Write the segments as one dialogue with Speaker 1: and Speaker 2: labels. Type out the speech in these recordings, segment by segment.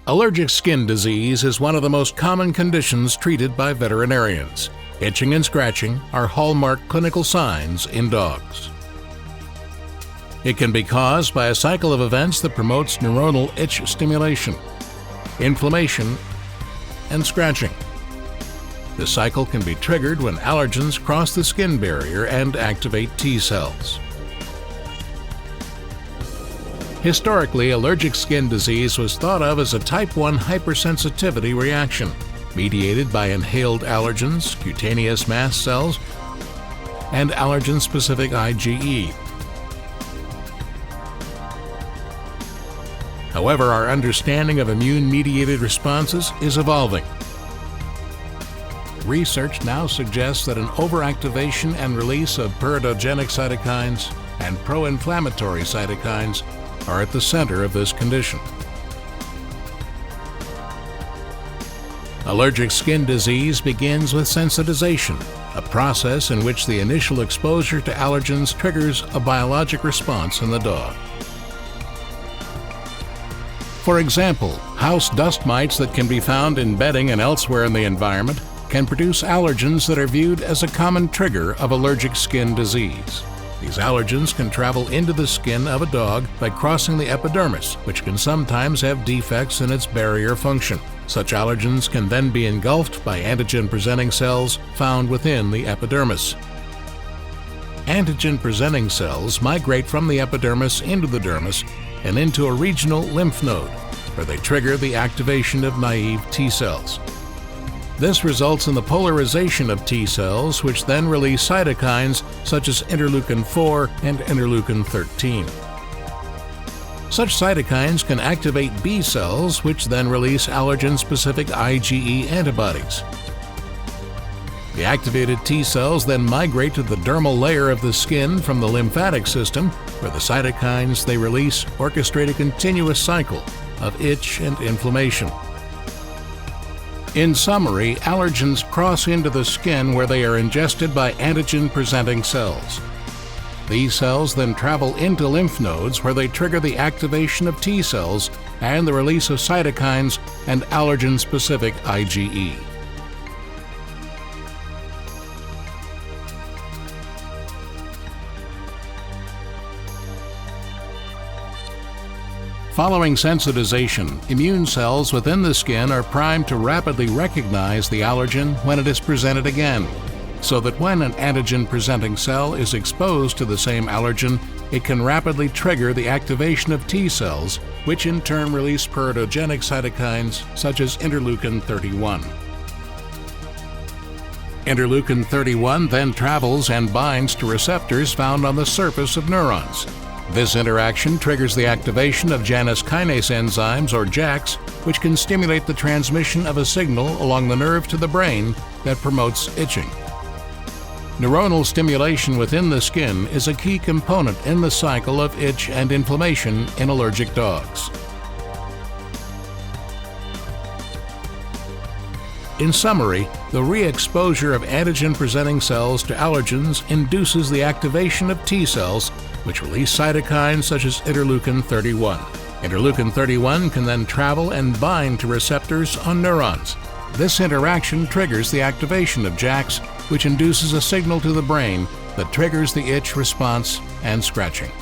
Speaker 1: Allergic skin disease is one of the most common conditions treated by veterinarians. Itching and scratching are hallmark clinical signs in dogs. It can be caused by a cycle of events that promotes neuronal itch stimulation, inflammation, and scratching. The cycle can be triggered when allergens cross the skin barrier and activate T cells. Historically, allergic skin disease was thought of as a type 1 hypersensitivity reaction, mediated by inhaled allergens, cutaneous mast cells, and allergen-specific IgE. However, our understanding of immune-mediated responses is evolving. Research now suggests that an overactivation and release of peritogenic cytokines and pro-inflammatory cytokines are at the center of this condition. Allergic skin disease begins with sensitization, a process in which the initial exposure to allergens triggers a biologic response in the dog. For example, house dust mites that can be found in bedding and elsewhere in the environment can produce allergens that are viewed as a common trigger of allergic skin disease. These allergens can travel into the skin of a dog by crossing the epidermis, which can sometimes have defects in its barrier function. Such allergens can then be engulfed by antigen-presenting cells found within the epidermis. Antigen-presenting cells migrate from the epidermis into the dermis and into a regional lymph node, where they trigger the activation of naive T cells. This results in the polarization of T cells, which then release cytokines such as interleukin-4 and interleukin-13. Such cytokines can activate B cells, which then release allergen-specific IgE antibodies. The activated T cells then migrate to the dermal layer of the skin from the lymphatic system, where the cytokines they release orchestrate a continuous cycle of itch and inflammation. In summary, allergens cross into the skin where they are ingested by antigen-presenting cells. These cells then travel into lymph nodes where they trigger the activation of T cells and the release of cytokines and allergen-specific IgE. Following sensitization, immune cells within the skin are primed to rapidly recognize the allergen when it is presented again, so that when an antigen-presenting cell is exposed to the same allergen, it can rapidly trigger the activation of T cells, which in turn release peritogenic cytokines such as interleukin-31. Interleukin-31 then travels and binds to receptors found on the surface of neurons. This interaction triggers the activation of Janus kinase enzymes, or JAKs, which can stimulate the transmission of a signal along the nerve to the brain that promotes itching. Neuronal stimulation within the skin is a key component in the cycle of itch and inflammation in allergic dogs. In summary, the re-exposure of antigen-presenting cells to allergens induces the activation of T cells, which release cytokines such as interleukin-31. Interleukin-31 can then travel and bind to receptors on neurons. This interaction triggers the activation of JAKs, which induces a signal to the brain that triggers the itch response and scratching.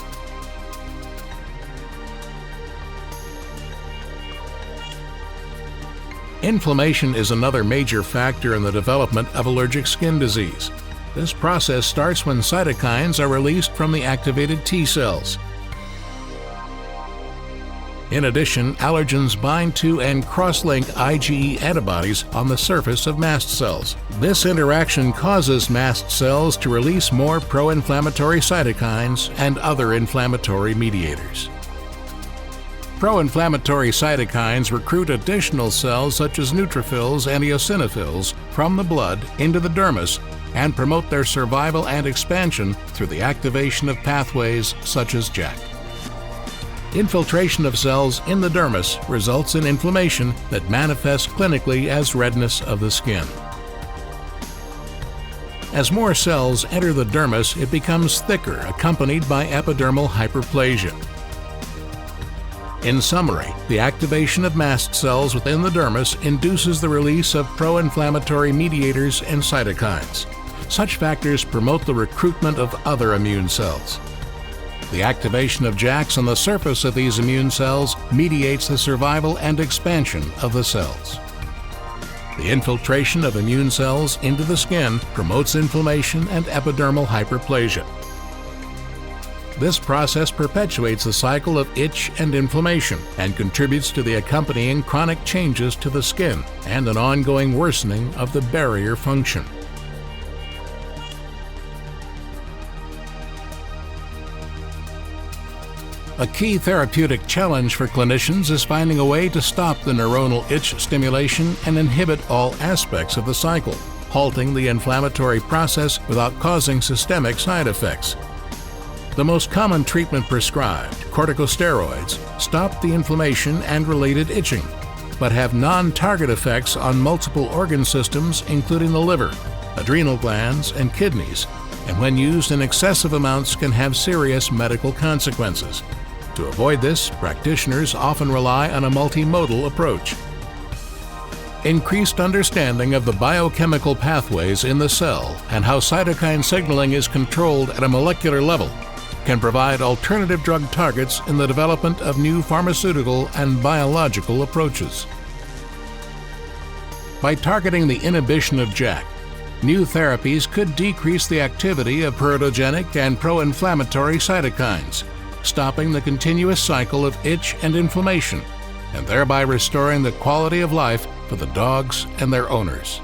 Speaker 1: Inflammation is another major factor in the development of allergic skin disease. This process starts when cytokines are released from the activated T cells. In addition, allergens bind to and cross-link IgE antibodies on the surface of mast cells. This interaction causes mast cells to release more pro-inflammatory cytokines and other inflammatory mediators. Pro-inflammatory cytokines recruit additional cells such as neutrophils and eosinophils from the blood into the dermis and promote their survival and expansion through the activation of pathways such as JAK. Infiltration of cells in the dermis results in inflammation that manifests clinically as redness of the skin. As more cells enter the dermis, it becomes thicker, accompanied by epidermal hyperplasia. In summary, the activation of mast cells within the dermis induces the release of pro-inflammatory mediators and cytokines. Such factors promote the recruitment of other immune cells. The activation of JAKs on the surface of these immune cells mediates the survival and expansion of the cells. The infiltration of immune cells into the skin promotes inflammation and epidermal hyperplasia. This process perpetuates the cycle of itch and inflammation and contributes to the accompanying chronic changes to the skin and an ongoing worsening of the barrier function. A key therapeutic challenge for clinicians is finding a way to stop the neuronal itch stimulation and inhibit all aspects of the cycle, halting the inflammatory process without causing systemic side effects. The most common treatment prescribed, corticosteroids, stop the inflammation and related itching, but have non-target effects on multiple organ systems including the liver, adrenal glands, and kidneys, and when used in excessive amounts can have serious medical consequences. To avoid this, practitioners often rely on a multimodal approach. Increased understanding of the biochemical pathways in the cell and how cytokine signaling is controlled at a molecular level can provide alternative drug targets in the development of new pharmaceutical and biological approaches. By targeting the inhibition of JAK, new therapies could decrease the activity of pteridogenic and pro-inflammatory cytokines, stopping the continuous cycle of itch and inflammation, and thereby restoring the quality of life for the dogs and their owners.